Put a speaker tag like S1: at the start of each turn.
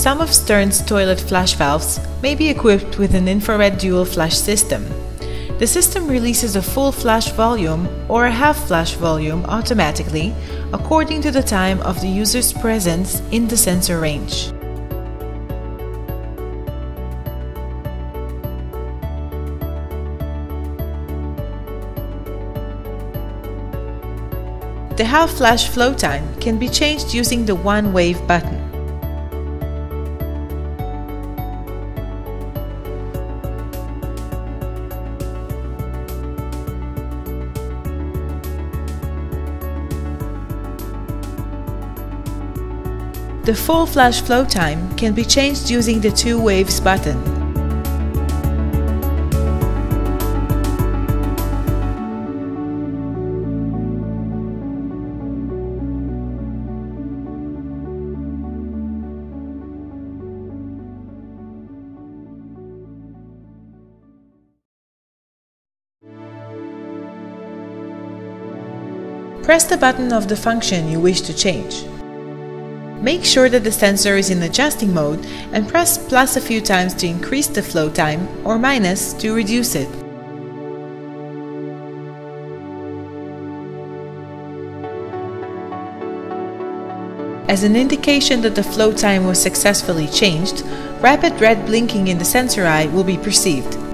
S1: Some of Stern's toilet flush valves may be equipped with an infrared dual flush system. The system releases a full flush volume or a half flush volume automatically according to the time of the user's presence in the sensor range. The half flush flow time can be changed using the one wave button. The full flush flow time can be changed using the two waves button. Press the button of the function you wish to change. Make sure that the sensor is in adjusting mode and press plus a few times to increase the flow time or minus to reduce it. As an indication that the flow time was successfully changed, rapid red blinking in the sensor eye will be perceived.